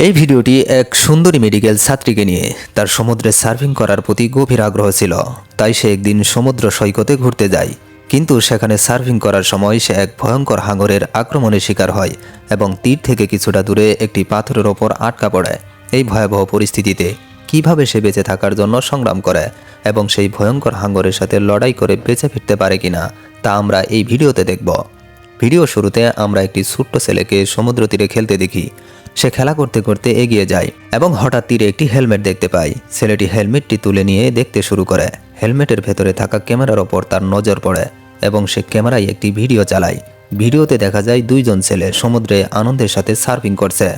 এই ভিডিওটি এক সুন্দরী মেডিকেল ছাত্রীকে নিয়ে। তার সমুদ্রে সার্ফিং করার প্রতি গভীর আগ্রহ ছিল, তাই সে একদিন সমুদ্র সৈকতে ঘুরতে যায়। কিন্তু সেখানে সার্ফিং করার সময় সে এক ভয়ঙ্কর হাঙরের আক্রমণের শিকার হয় এবং তীর থেকে কিছুটা দূরে একটি পাথরের ওপর আটকা পড়ে। এই ভয়াবহ পরিস্থিতিতে কিভাবে সে বেঁচে থাকার জন্য সংগ্রাম করে এবং সেই ভয়ঙ্কর হাঙরের সাথে লড়াই করে বেঁচে ফিরতে পারে কিনা তা আমরা এই ভিডিওতে দেখব। ভিডিও শুরুতে আমরা একটি ছোট্ট ছেলেকে সমুদ্র তীরে খেলতে দেখি। সে খেলা করতে করতে এগিয়ে যায় এবং হঠাৎ তীরে একটি হেলমেট দেখতে পায়। ছেলেটি হেলমেটটি তুলে নিয়ে দেখতে শুরু করে। হেলমেটের ভেতরে থাকা ক্যামেরার ওপর তার নজর পড়ে এবং সে ক্যামেরায় একটি ভিডিও চালায়। ভিডিওতে দেখা যায় দুইজন ছেলে সমুদ্রে আনন্দের সাথে সার্ফিং করছে,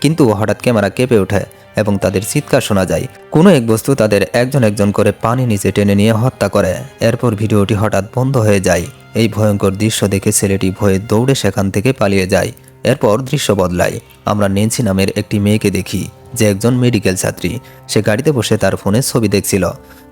কিন্তু হঠাৎ ক্যামেরা কেঁপে ওঠে এবং তাদের চিৎকার শোনা যায়। কোনো এক বস্তু তাদের একজন একজন করে পানি নিচে টেনে নিয়ে হত্যা করে। এরপর ভিডিওটি হঠাৎ বন্ধ হয়ে যায়। এই ভয়ঙ্কর দৃশ্য দেখে ছেলেটি ভয়ে দৌড়ে সেখান থেকে পালিয়ে যায়। এরপর দৃশ্য বদলায়। আমরা নেন্সি নামের একটি মেয়েকে দেখি, যে একজন মেডিকেল ছাত্রী। সে গাড়িতে বসে তার ফোনে ছবি দেখছিল।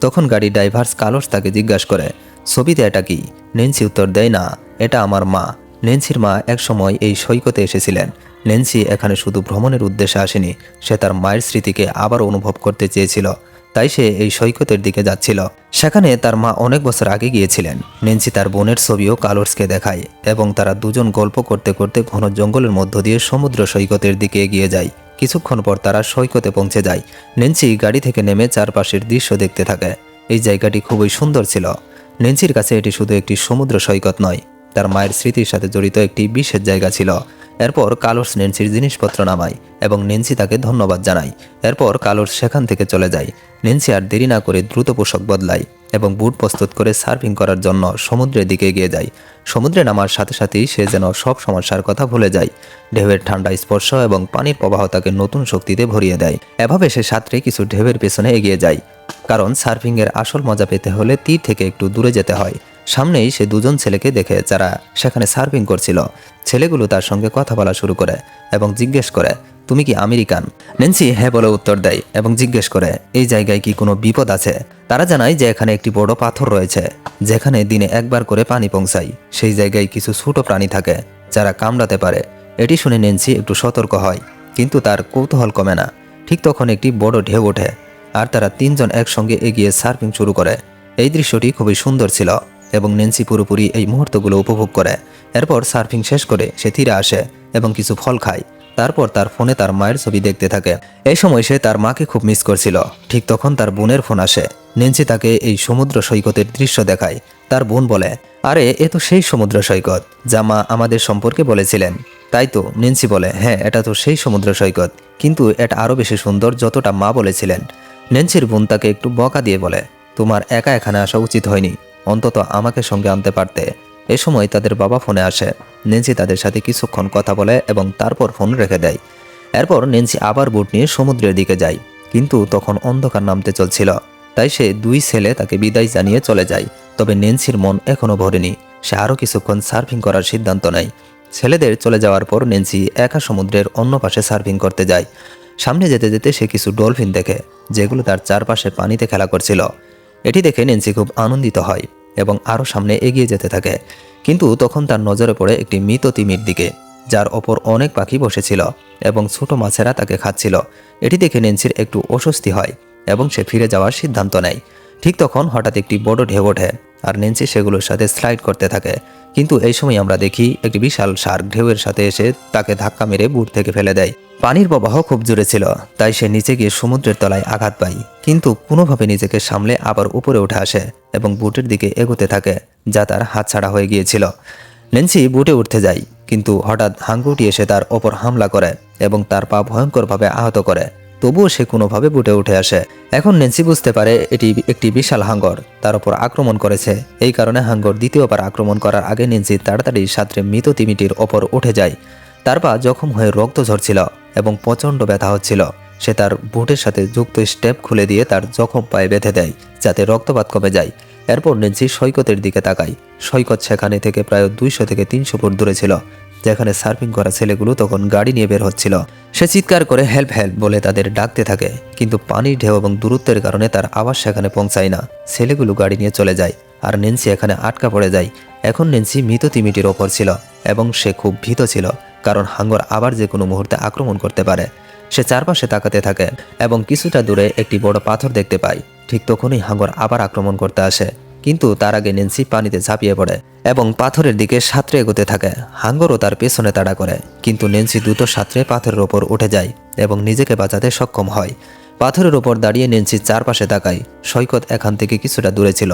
তখন গাড়ির ড্রাইভার কার্লোস তাকে জিজ্ঞাসা করে, ছবিতে এটা কি? নেন্সি উত্তর দেয়, না, এটা আমার মা। নেন্সির মা একসময় এই সৈকতে এসেছিলেন। নেন্সি এখানে শুধু ভ্রমণের উদ্দেশ্যে আসেনি, সে তার মায়ের স্মৃতিকে আবার অনুভব করতে চেয়েছিল। তাই সে এই সৈকতের দিকে যাচ্ছিল। সেখানে তার মা অনেক বছর আগে গিয়েছিলেন। নেন্সি তার বোনের ছবিও কার্লোসকে দেখায় এবং তারা দুজন গল্প করতে করতে ঘন জঙ্গলের মধ্য দিয়ে সমুদ্র সৈকতের দিকে এগিয়ে যায়। কিছুক্ষণ পর তারা সৈকতে পৌঁছে যায়। নেন্সি গাড়ি থেকে নেমে চারপাশের দৃশ্য দেখতে থাকে। এই জায়গাটি খুবই সুন্দর ছিল। নেন্সির কাছে এটি শুধু একটি সমুদ্র সৈকত নয়, তার মায়ের স্মৃতির সাথে জড়িত একটি বিশেষ জায়গা ছিল। এরপর কার্লোস নেন্সির জিনিসপত্র নামায় এবং নেন্সি তাকে ধন্যবাদ জানায়। এরপর কার্লোস সেখান থেকে চলে যায়। নেন্সি আর দেরি না করে দ্রুত পোশাক বদলায় এবং বুট প্রস্তুত করে সার্ফিং করার জন্য সমুদ্রের দিকে এগিয়ে যায়। সমুদ্রে নামার সাথে সাথেই সে যেন সব সমস্যার কথা ভুলে যায়। ঢেউয়ের ঠান্ডা স্পর্শ এবং পানির প্রবাহ তাকে নতুন শক্তিতে ভরিয়ে দেয়। এভাবে সে সাঁতরে কিছু ঢেউয়ের পেছনে এগিয়ে যায়, কারণ সার্ফিংয়ের আসল মজা পেতে হলে তীর থেকে একটু দূরে যেতে হয়। সামনেই সে দুজন ছেলেকে দেখে যারা সেখানে সার্ফিং করছিল। ছেলেগুলো তার সঙ্গে কথা বলা শুরু করে এবং জিজ্ঞেস করে, তুমি কি আমেরিকান? নেন্সি হ্যাঁ বলে উত্তর দেয় এবং জিজ্ঞেস করে, এই জায়গায় কি কোনো বিপদ আছে? তারা জানায় যে এখানে একটি বড় পাথর রয়েছে, যেখানে দিনে একবার করে পানি পৌঁছায়। সেই জায়গায় কিছু ছোট প্রাণী থাকে যারা কামড়াতে পারে। এটি শুনে নেন্সি একটু সতর্ক হয়, কিন্তু তার কৌতূহল কমে না। ঠিক তখন একটি বড় ঢেউ ওঠে আর তারা তিনজন একসঙ্গে এগিয়ে সার্ফিং শুরু করে। এই দৃশ্যটি খুবই সুন্দর ছিল এবং নেন্সি পুরোপুরি এই মুহূর্তগুলো উপভোগ করে। এরপর সার্ফিং শেষ করে সে তীরে আসে এবং কিছু ফল খায়। তারপর তার ফোনে তার মায়ের ছবি দেখতে থাকে। এই সময় সে তার মাকে খুব মিস করছিল। ঠিক তখন তার বোনের ফোন আসে। নেন্সি তাকে এই সমুদ্র সৈকতের দৃশ্য দেখায়। তার বোন বলে, আরে এ তো সেই সমুদ্র সৈকত যা মা আমাদের সম্পর্কে বলেছিলেন। তাই তো? নেন্সি বলে, হ্যাঁ, এটা তো সেই সমুদ্র সৈকত, কিন্তু এটা আরও বেশি সুন্দর যতটা মা বলেছিলেন। নেন্সির বোন তাকে একটু বকা দিয়ে বলে, তোমার একা এখানে আসা উচিত হয়নি, অন্তত আমাকে সঙ্গে আনতে পারতে। এ সময় তাদের বাবা ফোনে আসে। নেন্সি তাদের সাথে কিছুক্ষণ কথা বলে এবং তারপর ফোন রেখে দেয়। এরপর নেন্সি আবার বুট নিয়ে সমুদ্রের দিকে যায়, কিন্তু তখন অন্ধকার নামতে চলছিল। তাই সে দুই ছেলে তাকে বিদায় জানিয়ে চলে যায়। তবে নেন্সির মন এখনও ভরেনি। সে আরও কিছুক্ষণ সার্ফিং করার সিদ্ধান্ত নেয়। ছেলেদের চলে যাওয়ার পর নেন্সি একা সমুদ্রের অন্য পাশে সার্ফিং করতে যায়। সামনে যেতে যেতে সে কিছু ডলফিন দেখে, যেগুলো তার চারপাশে পানিতে খেলা করছিল। এটি দেখে নেন্সি খুব আনন্দিত হয় এবং আরও সামনে এগিয়ে যেতে থাকে। কিন্তু তখন তার নজরে পড়ে একটি মৃত তিমির দিকে, যার ওপর অনেক পাখি বসেছিল এবং ছোট মাছেরা তাকে খাচ্ছিল। এটি দেখে নেন্সির একটু অস্বস্তি হয় এবং সে ফিরে যাওয়ার সিদ্ধান্ত নেয়। ঠিক তখন হঠাৎ একটি বড় ঢেউ ওঠে আর নেন্সি সেগুলোর সাথে স্লাইড করতে থাকে। কিন্তু এই সময় আমরা দেখি একটি বিশাল শার্ক ঢেউয়ের সাথে এসে তাকে ধাক্কা মেরে বুট থেকে ফেলে দেয়। পানির প্রবাহ খুব জোরে ছিল, তাই সে নিচে গিয়ে সমুদ্রের তলায় আঘাত পায়, কিন্তু কোনোভাবে নিজেকে সামলে আবার উপরে উঠে আসে এবং বুটের দিকে এগোতে থাকে, যা তার হাতছাড়া হয়ে গিয়েছিল। নেন্সি বুটে উঠতে যায়, কিন্তু হঠাৎ হাঙ্গরটি এসে তার ওপর হামলা করে এবং তার পা ভয়ঙ্করভাবে আহত করে। তবুও সে কোনোভাবে বুটে উঠে আসে। এখন নেন্সি বুঝতে পারে এটি একটি বিশাল হাঙ্গর তার উপর আক্রমণ করেছে। এই কারণে হাঙ্গর দ্বিতীয়বার আক্রমণ করার আগে নেন্সি তাড়াতাড়ি সাঁতরে মৃত তিমিটির ওপর উঠে যায়। তার পা জখম হয়ে রক্ত ঝরছিল এবং প্রচণ্ড ব্যথা হচ্ছিল। সে তার বুটের সাথে যুক্ত স্টেপ খুলে দিয়ে তার জখম পায়ে বেঁধে দেয়, যাতে রক্তপাত কমে যায়। এরপর নেন্সি সৈকতের দিকে তাকায়। সৈকত সেখানে থেকে প্রায় 200 থেকে 300 ফুট দূরে ছিল, যেখানে সার্ফিং করা ছেলেগুলো তখন গাড়ি নিয়ে বের হচ্ছিল। সে চিৎকার করে হেল্প হেল্প বলে তাদের ডাকতে থাকে, কিন্তু পানির ঢেউ এবং দূরত্বের কারণে তার আওয়াজ সেখানে পৌঁছায় না। ছেলেগুলো গাড়ি নিয়ে চলে যায় আর নেন্সি এখানে আটকা পড়ে যায়। এখন নেন্সি মৃত তিমিটির ওপর ছিল এবং সে খুব ভীত ছিল, কারণ হাঙ্গর আবার যে কোনো মুহূর্তে আক্রমণ করতে পারে। সে চারপাশে তাকাতে থাকে এবং কিছুটা দূরে একটি বড় পাথর দেখতে পায়। ঠিক তখনই হাঙ্গর আবার আক্রমণ করতে আসে, কিন্তু তার আগে নেন্সি পানিতে ঝাঁপিয়ে পড়ে এবং পাথরের দিকে সাঁতরে এগোতে থাকে। হাঙ্গরও তার পেছনে তাড়া করে, কিন্তু নেন্সি দ্রুত সাঁতরে পাথরের ওপর উঠে যায় এবং নিজেকে বাঁচাতে সক্ষম হয়। পাথরের ওপর দাঁড়িয়ে নেন্সি চারপাশে তাকায়। সৈকত এখান থেকে কিছুটা দূরে ছিল,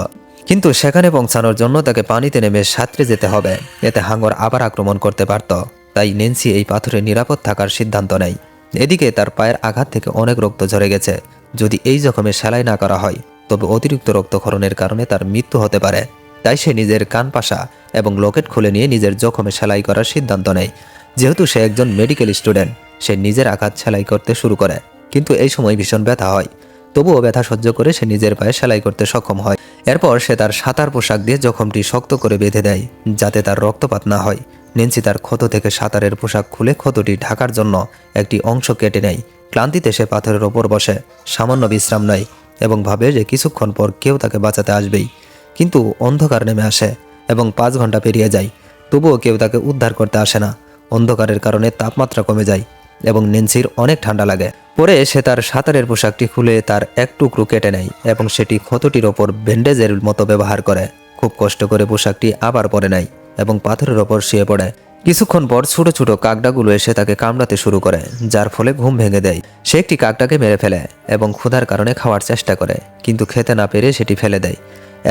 কিন্তু সেখানে পৌঁছানোর জন্য তাকে পানিতে নেমে সাঁতরে যেতে হবে। এতে হাঙ্গর আবার আক্রমণ করতে পারত, তাই নেন্সি এই পাথরে নিরাপদ থাকার সিদ্ধান্ত নেয়। এদিকে তার পায়ের আঘাত থেকে অনেক রক্ত ঝরে গেছে। যদি এই জখমে সেলাই না করা হয় তবে অতিরিক্ত রক্তক্ষরণের কারণে তার মৃত্যু হতে পারে। তাই সে নিজের কান পাশা এবং লকেট খুলে নিয়ে নিজের জখমে সেলাই করার সিদ্ধান্ত নেয়। যেহেতু সে একজন মেডিকেল স্টুডেন্ট, সে নিজের আঘাত সেলাই করতে শুরু করে, কিন্তু এই সময় ভীষণ ব্যথা হয়। তবুও ব্যথা সহ্য করে সে নিজের পায়ে সেলাই করতে সক্ষম হয়। এরপর সে তার সাঁতার পোশাক দিয়ে জখমটি শক্ত করে বেঁধে দেয়, যাতে তার রক্তপাত না হয়। নেন্সি তার ক্ষত থেকে সাঁতারের পোশাক খুলে ক্ষতটি ঢাকার জন্য একটি অংশ কেটে নেয়। ক্লান্তিতে সে পাথরের ওপর বসে সামান্য বিশ্রাম নেয় এবং ভাবে যে কিছুক্ষণ পর কেউ তাকে বাঁচাতে আসবেই। কিন্তু অন্ধকার নেমে আসে এবং 5 ঘন্টা পেরিয়ে যায়, তবুও কেউ তাকে উদ্ধার করতে আসে না। অন্ধকারের কারণে তাপমাত্রা কমে যায় এবং নেন্সির অনেক ঠান্ডা লাগে। পরে সে তার সাঁতারের পোশাকটি খুলে তার এক টুকরো কেটে নেয় এবং সেটি ক্ষতটির ওপর ব্যান্ডেজের মতো ব্যবহার করে। খুব কষ্ট করে পোশাকটি আবার পরে নেয় এবং পাথরের ওপর শুয়ে পড়ে। কিছুক্ষণ পর ছোট ছোট কাকড়াগুলো এসে তাকে কামড়াতে শুরু করে, যার ফলে ঘুম ভেঙে দেয়। সে একটি কাকড়াকে মেরে ফেলে এবং ক্ষুধার কারণে খাওয়ার চেষ্টা করে, কিন্তু খেতে না পেরে সেটি ফেলে দেয়।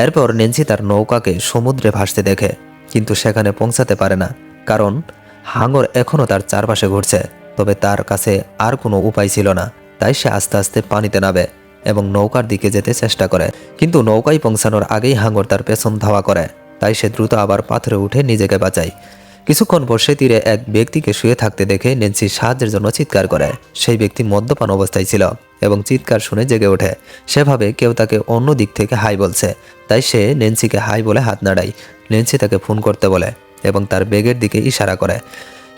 এরপর নেন্সি তার নৌকাকে সমুদ্রে ভাসতে দেখে, কিন্তু সেখানে পৌঁছাতে পারে না, কারণ হাঙ্গর এখনও তার চারপাশে ঘুরছে। তবে তার কাছে আর কোনো উপায় ছিল না, তাই সে আস্তে আস্তে পানিতে নামে এবং নৌকার দিকে যেতে চেষ্টা করে। কিন্তু নৌকায় পৌঁছানোর আগেই হাঙ্গর তার পেছন ধাওয়া করে, তাই সে দ্রুত আবার পাথরে উঠে নিজেকে বাঁচায়। কিছুক্ষণ পর সে তীরে এক ব্যক্তিকে শুয়ে থাকতে দেখে নেন্সি সাহায্যের জন্য চিৎকার করে। সেই ব্যক্তি মদ্যপান অবস্থায় ছিল এবং চিৎকার শুনে জেগে ওঠে। সেভাবে কেউ তাকে অন্য দিক থেকে হাই বলছে, তাই সে নেন্সিকে হাই বলে হাত নাড়ায়। নেন্সি তাকে ফোন করতে বলে এবং তার ব্যাগের দিকে ইশারা করে।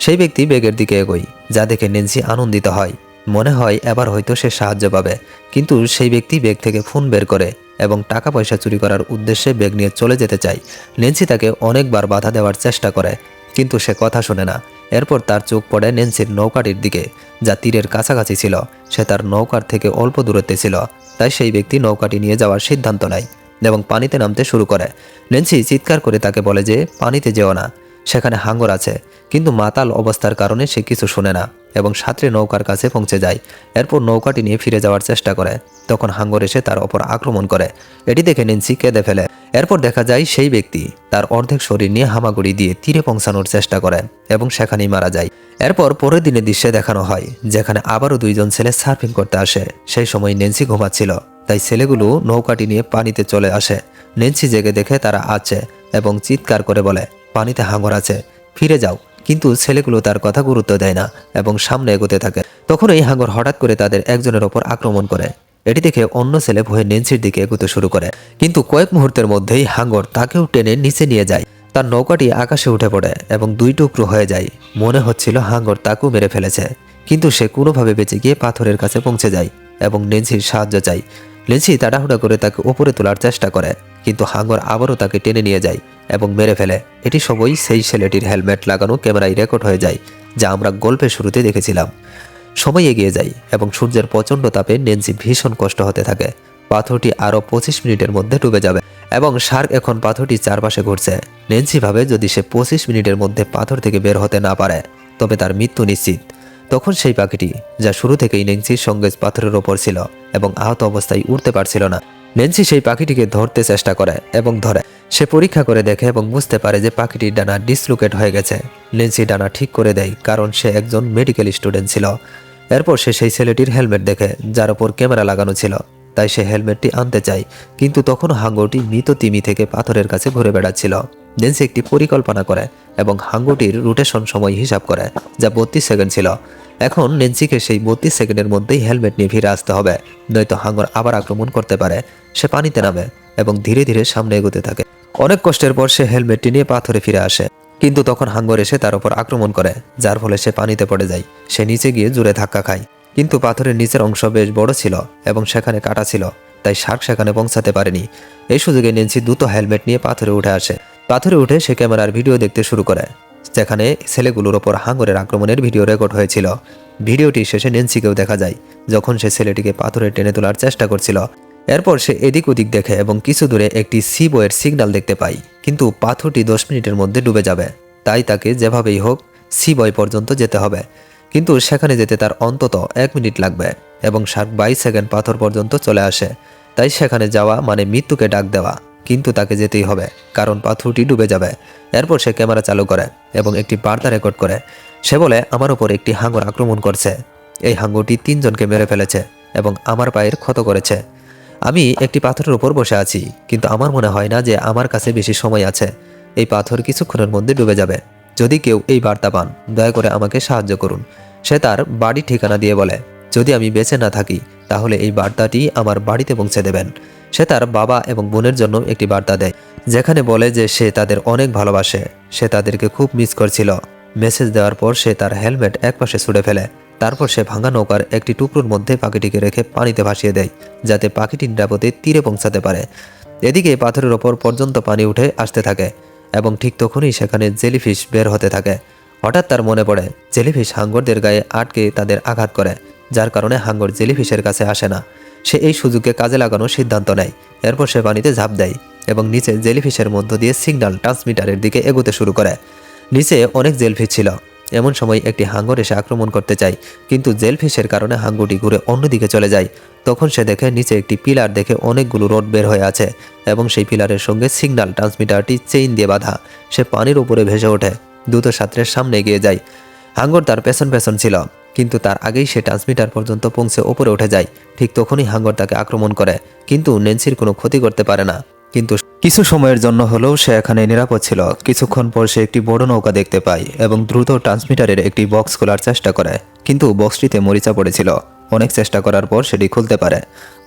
সেই ব্যক্তি ব্যাগের দিকে এগোয়, যা দেখে নেন্সি আনন্দিত হয়। মনে হয় এবার হয়তো সে সাহায্য পাবে, কিন্তু সেই ব্যক্তি ব্যাগ থেকে ফোন বের করে এবং টাকা পয়সা চুরি করার উদ্দেশ্যে ব্যাগ নিয়ে চলে যেতে চায়। নেন্সি তাকে অনেকবার বাধা দেওয়ার চেষ্টা করে, কিন্তু সে কথা শোনে না। এরপর তার চোখ পড়ে নেন্সির নৌকাটির দিকে, যা তীরের কাছাকাছি ছিল। সে তার নৌকার থেকে অল্প দূরত্বে ছিল, তাই সেই ব্যক্তি নৌকাটি নিয়ে যাওয়ার সিদ্ধান্ত নেয় এবং পানিতে নামতে শুরু করে। নেন্সি চিৎকার করে তাকে বলে যে পানিতে যেও না, সেখানে হাঙ্গর আছে। কিন্তু মাতাল অবস্থার কারণে সে কিছু শোনে না এবং সাঁতরে নৌকার কাছে পৌঁছে যায়। এরপর নৌকাটি নিয়ে ফিরে যাওয়ার চেষ্টা করে, তখন হাঙ্গর এসে তার ওপর আক্রমণ করে। এটি দেখে নেন্সি কেঁদে ফেলে। এরপর দেখা যায় সেই ব্যক্তি তার অর্ধেক শরীর নিয়ে হামাগুড়ি দিয়ে তীরে পৌঁছানোর চেষ্টা করে এবং সেখানেই মারা যায়। এরপর পরের দিনের দৃশ্যে দেখানো হয়, যেখানে আবারও 2 জন ছেলে সার্ফিং করতে আসে। সেই সময় নেন্সি ঘুমাচ্ছিল, তাই ছেলেগুলো নৌকাটি নিয়ে পানিতে চলে আসে। নেন্সি জেগে দেখে তারা আছে এবং চিৎকার করে বলে, পানিতে হাঙ্গর আছে, ফিরে যাও। কিন্তু ছেলেগুলো তার কথা গুরুত্ব দেয় না এবং সামনে এগোতে থাকে। তখন এই হাঙ্গর হঠাৎ করে তাদের একজনের ওপর আক্রমণ করে। এটি দেখে অন্য ছেলে ভয়ে নেন্সির দিকে এগোতে শুরু করে, কিন্তু কয়েক মুহূর্তের মধ্যেই হাঙ্গর তাকেও টেনে নিচে নিয়ে যায়। তার নৌকাটি আকাশে উঠে পড়ে এবং 2 টুকরো হয়ে যায়। মনে হচ্ছিল হাঙ্গর তাকেও মেরে ফেলেছে, কিন্তু সে কোনোভাবে বেঁচে গিয়ে পাথরের কাছে পৌঁছে যায় এবং নেন্সির সাহায্য চায়। নেন্সি তাড়াহুড়া করে তাকে উপরে তোলার চেষ্টা করে, কিন্তু হাঙ্গর আবারও তাকে টেনে নিয়ে যায় এবং মেরে ফেলে। এটি সবই সেই ছেলেটির হেলমেট লাগানো ক্যামেরায় রেকর্ড হয়ে যায়, যা আমরা গল্পের শুরুতে দেখেছিলাম। সময় এগিয়ে যায় এবং সূর্যের প্রচণ্ড তাপে নেন্সি ভীষণ কষ্ট হতে থাকে। পাথরটি আরও 25 মিনিটের মধ্যে ডুবে যাবে এবং শার্ক এখন পাথরটির চারপাশে ঘুরছে। নেন্সি ভাবে যদি সে 25 মিনিটের মধ্যে পাথর থেকে বের হতে না পারে তবে তার মৃত্যু নিশ্চিত। তখন সেই পাখিটি, যা শুরু থেকেই নেন্সির সঙ্গে পাথরের ওপর ছিল এবং আহত অবস্থায় উঠতে পারছিল না, নেন্সি সেই পাখিটিকে ধরতে চেষ্টা করে এবং ধরে। সে পরীক্ষা করে দেখে এবং বুঝতে পারে যে পাখিটির ডানা ডিসলোকেট হয়ে গেছে। নেন্সি ডানা ঠিক করে দেয়, কারণ সে একজন মেডিকেল স্টুডেন্ট ছিল। এরপর সে সেই ছেলেটির হেলমেট দেখে, যার ওপর ক্যামেরা লাগানো ছিল, তাই সে হেলমেটটি আনতে চায়। কিন্তু তখন হাঙ্গরটি মৃত তিমি থেকে পাথরের কাছে ঘুরে বেড়াচ্ছিল। নেন্সি একটি পরিকল্পনা করে এবং হাঙ্গরটির রোটেশন সময় হিসাব করে, যা 32 সেকেন্ড ছিল। এখন নেন্সিকে সেই 32 সেকেন্ডের মধ্যেই হেলমেট নিয়ে ফিরে আসতে হবে, নয়তো হাঙ্গর আবার আক্রমণ করতে পারে। সে পানিতে নামে এবং ধীরে ধীরে সামনে এগোতে থাকে। অনেক কষ্টের পর সে হেলমেটটি নিয়ে পাথরে ফিরে আসে, কিন্তু তখন হাঙ্গর এসে তার উপর আক্রমণ করে, যার ফলে সে পানিতে পড়ে যায়। সে নিচে গিয়ে জোরে ধাক্কা খায়, কিন্তু পাথরের নিচের অংশ বেশ বড় ছিল এবং সেখানে কাটা ছিল, তাই শার্ক সেখানে পৌঁছাতে পারেনি। এই সুযোগে নেন্সি দ্রুত হেলমেট নিয়ে পাথরে উঠে আসে। পাথরে উঠে সে ক্যামেরার ভিডিও দেখতে শুরু করে। যেখানে ছেলেগুলোর ওপর হাঙরের আক্রমণের ভিডিও রেকর্ড হয়েছিল। ভিডিওটি শেষে নেন্সিকেও দেখা যায় যখন সে ছেলেটিকে পাথরে টেনে তোলার চেষ্টা করছিল। এরপর সে এদিক ওদিক দেখে এবং কিছু দূরে একটি সি বয়ের সিগন্যাল দেখতে পায়, কিন্তু পাথরটি 10 মিনিটের মধ্যে ডুবে যাবে। তাই তাকে যেভাবেই হোক সি বয় পর্যন্ত যেতে হবে, কিন্তু সেখানে যেতে তার অন্তত 1 মিনিট লাগবে এবং শার্ক 22 সেকেন্ড পাথর পর্যন্ত চলে আসে। তাই সেখানে যাওয়া মানে মৃত্যুকে ডাক দেওয়া, কিন্তু তাকে যেতেই হবে কারণ পাথরটি ডুবে যাবে। এরপর সে ক্যামেরা চালু করে এবং একটি বার্তা রেকর্ড করে। সে বলে, আমার উপর একটি হাঙর আক্রমণ করছে। এই হাঙরটি 3 জনকে মেরে ফেলেছে এবং আমার পায়ের ক্ষত করেছে। আমি একটি পাথরের উপর বসে আছি, কিন্তু আমার মনে হয় না যে আমার কাছে বেশি সময় আছে। এই পাথর কিছুক্ষণের মধ্যে ডুবে যাবে। যদি কেউ এই বার্তা পান, দয়া করে আমাকে সাহায্য করুন। সে তার বাড়ির ঠিকানা দিয়ে বলে, যদি আমি বেঁচে না থাকি তাহলে এই বার্তাটি আমার বাড়িতে পৌঁছে দেবেন। সে তার বাবা এবং বোনের জন্য একটি বার্তা দেয়, যেখানে বলে যে সে তাদের অনেক ভালোবাসে, সে তাদেরকে খুব মিস করছিল। মেসেজ দেওয়ার পর সে তার হেলমেট একপাশে ছুঁড়ে ফেলে। তারপর সে ভাঙা নৌকার একটি টুকরোর মধ্যে পাখিটিকে রেখে পানিতে ভাসিয়ে দেয়, যাতে পাখিটি নিরাপদে তীরে পৌঁছাতে পারে। এদিকে পাথরের ওপর পর্যন্ত পানি উঠে আসতে থাকে এবং ঠিক তখনই সেখানে জেলিফিশ বের হতে থাকে। হঠাৎ তার মনে পড়ে জেলিফিশ হাঙ্গরদের গায়ে আটকে তাদের আঘাত করে, যার কারণে হাঙ্গর জেলিফিশের কাছে আসে না। সে এই সুযোগকে কাজে লাগানোর সিদ্ধান্ত নেয়। এরপর সে পানিতে ঝাঁপ দেয় এবং নিচে জেলিফিশের মধ্য দিয়ে সিগন্যাল ট্রান্সমিটারের দিকে এগোতে শুরু করে। নিচে অনেক জেলফিশ ছিল। এমন সময় একটি হাঙ্গর এসে আক্রমণ করতে চায়, কিন্তু জেলফিশের কারণে হাঙ্গরটি ঘুরে অন্যদিকে চলে যায়। তখন সে দেখে নিচে একটি পিলার দেখে অনেকগুলো রড বের হয়ে আছে এবং সেই পিলারের সঙ্গে সিগন্যাল ট্রান্সমিটারটি চেইন দিয়ে বাঁধা। সে পানির উপরে ভেসে ওঠে, দ্রুত সাঁতরের সামনে এগিয়ে যায়। হাঙ্গর তার পেছন পেছন ছিল, কিন্তু তার আগেই সে ট্রান্সমিটার পর্যন্ত পৌঁছে উপরে উঠে যায়। ঠিক তখনই হাঙ্গর তাকে আক্রমণ করে, কিন্তু নেন্সির কোনো ক্ষতি করতে পারে না। কিন্তু কিছু সময়ের জন্য হলেও সে এখানে নিরাপদ ছিল। কিছুক্ষণ পর সে একটি বড় নৌকা দেখতে পায় এবং দ্রুত ট্রান্সমিটারের একটি বক্স খোলার চেষ্টা করে, কিন্তু বক্সটিতে মরিচা পড়েছিল। অনেক চেষ্টা করার পর সেটি খুলতে পারে।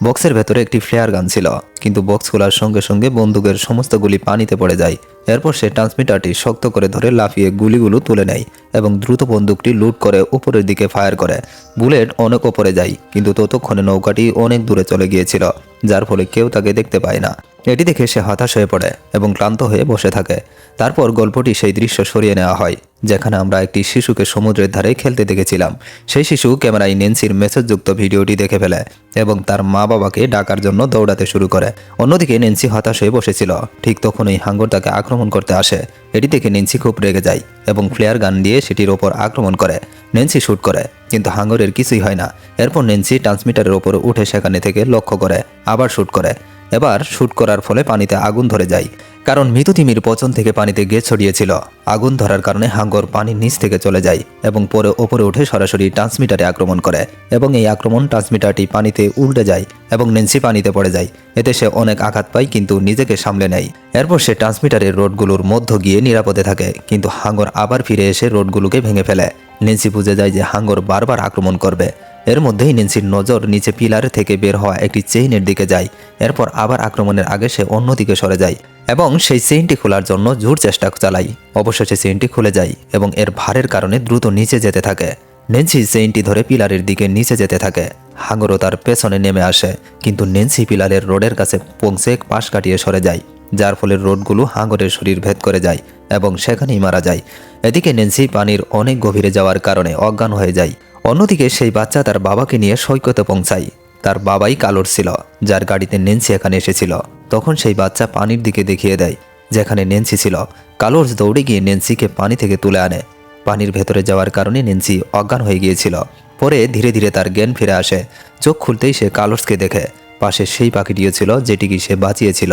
বক্সের ভেতরে একটি ফ্লেয়ার গান ছিল, কিন্তু বক্স খোলার সঙ্গে সঙ্গে বন্দুকের সমস্ত গুলি পানিতে পড়ে যায়। এরপর সে ট্রান্সমিটারটি শক্ত করে ধরে লাফিয়ে গুলিগুলো তুলে নেয় এবং দ্রুত বন্দুকটি লুট করে উপরের দিকে ফায়ার করে। বুলেট অনেক ওপরে যায়, কিন্তু ততক্ষণে নৌকাটি অনেক দূরে চলে গিয়েছিল, যার ফলে কেউ তাকে দেখতে পায় না। এটি দেখে সে হতাশ হয়ে পড়ে এবং ক্লান্ত হয়ে বসে থাকে। তারপর গল্পটি সেই দৃশ্য সরিয়ে নেওয়া হয়, যেখানে আমরা একটি শিশুকে সমুদ্রের ধারে খেলতে দেখেছিলাম। সেই শিশু ক্যামেরায় নেন্সির মেসেজযুক্ত ভিডিওটি দেখে ফেলে এবং তার মা বাবাকে ডাকার জন্য দৌড়াতে শুরু করে। অন্যদিকে নেন্সি হতাশ হয়ে বসেছিল। ঠিক তখনই হাঙ্গর তাকে আক্রমণ করতে আসে। এটি দেখে নেন্সি খুব রেগে যায় এবং ফ্লেয়ার গান দিয়ে সেটির ওপর আক্রমণ করে। নেন্সি শ্যুট করে, কিন্তু হাঙ্গরের কিছুই হয় না। এরপর নেন্সি ট্রান্সমিটারের ওপর উঠে সেখানে থেকে লক্ষ্য করে আবার শ্যুট করে। এবার শ্যুট করার ফলে পানিতে আগুন ধরে যায়, কারণ মৃত তিমির পচন থেকে পানিতে গ্যাস ছড়িয়েছিল। আগুন ধরার কারণে হাঙ্গর পানির নিচ থেকে চলে যায় এবং পরে ওপরে উঠে সরাসরি ট্রান্সমিটারে আক্রমণ করে এবং এই আক্রমণ ট্রান্সমিটারটি পানিতে উল্টে যায় এবং নেন্সি পানিতে পড়ে যায়। এতে সে অনেক আঘাত পায়, কিন্তু নিজেকে সামলে নেয়। এরপর সে ট্রান্সমিটারের রোডগুলোর মধ্য গিয়ে নিরাপদে থাকে, কিন্তু হাঙ্গর আবার ফিরে এসে রোডগুলোকে ভেঙে ফেলে। নেন্সি বুঝে যায় যে হাঙ্গর বারবার আক্রমণ করবে। এর মধ্যেই নেন্সির নজর নিচে পিলার থেকে বের হওয়া একটি চেইনের দিকে যায়। এরপর আবার আক্রমণের আগে সে অন্যদিকে সরে যায় এবং সেই চেইনটি খোলার জন্য জোর চেষ্টা চালায়। অবশেষে চেইনটি খুলে যায় এবং এর ভারের কারণে দ্রুত নিচে যেতে থাকে। নেন্সি চেইনটি ধরে পিলারের দিকে নিচে যেতে থাকে। হাঙ্গরও তার পেছনে নেমে আসে, কিন্তু নেন্সি পিলারের রোডের কাছে পৌঁছে পাশ কাটিয়ে সরে যায়, যার ফলে রোডগুলো হাঙ্গরের শরীর ভেদ করে যায় এবং সেখানেই মারা যায়। এদিকে নেন্সি পানির অনেক গভীরে যাওয়ার কারণে অজ্ঞান হয়ে যায়। অন্যদিকে সেই বাচ্চা তার বাবাকে নিয়ে সৈকতে পৌঁছায়। তার বাবাই কালোর ছিল, যার গাড়িতে নেন্সি এখানে এসেছিল। তখন সেই বাচ্চা পানির দিকে দেখিয়ে দেয় যেখানে নেন্সি ছিল। কালোর দৌড়ে গিয়ে নেন্সিকে পানি থেকে তুলে আনে। পানির ভেতরে যাওয়ার কারণে নেন্সি অজ্ঞান হয়ে গিয়েছিল। পরে ধীরে ধীরে তার জ্ঞান ফিরে আসে। চোখ খুলতেই সে কালোর্সকে দেখে। পাশে সেই পাখিটিও ছিল যেটিকে সে বাঁচিয়েছিল।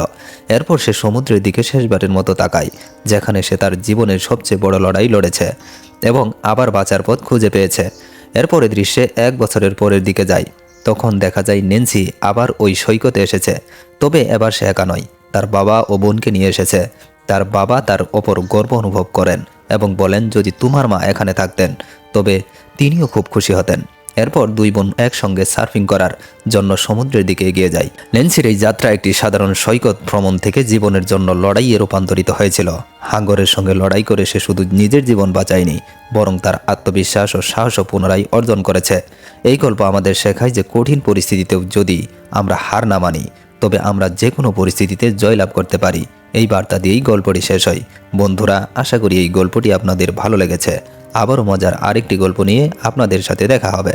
এরপর সে সমুদ্রের দিকে শেষবারের মতো তাকায়, যেখানে সে তার জীবনের সবচেয়ে বড় লড়াই লড়েছে এবং আবার বাঁচার পথ খুঁজে পেয়েছে। এরপরে দৃশ্যে 1 বছরের পরের দিকে যায়। তখন দেখা যায় নেন্সি আবার ওই সৈকতে এসেছে, তবে এবার সে একা নয়, তার বাবা ও বোনকে নিয়ে এসেছে। তার বাবা তার ওপর গর্ব অনুভব করেন এবং বলেন যদি তোমার মা এখানে থাকতেন তবে তিনিও খুব খুশি হতেন। এরপর 2 বোন একসঙ্গে সার্ফিং করার জন্য সমুদ্রের দিকে এগিয়ে যায়। নেন্সির এই যাত্রা একটি সাধারণ সৈকত ভ্রমণ থেকে জীবনের জন্য লড়াইয়ে রূপান্তরিত হয়েছিল। হাঙ্গরের সঙ্গে লড়াই করে সে শুধু নিজের জীবন বাঁচায়নি, বরং তার আত্মবিশ্বাস ও সাহসও পুনরায় অর্জন করেছে। এই গল্প আমাদের শেখায় যে কঠিন পরিস্থিতিতেও যদি আমরা হার না মানি, তবে আমরা যে কোনো পরিস্থিতিতে জয়লাভ করতে পারি। এই বার্তা দিয়েই গল্পটি শেষ হয়। বন্ধুরা, আশা করি এই গল্পটি আপনাদের ভালো লেগেছে। আবারও মজার আরেকটি গল্প নিয়ে আপনাদের সাথে দেখা হবে।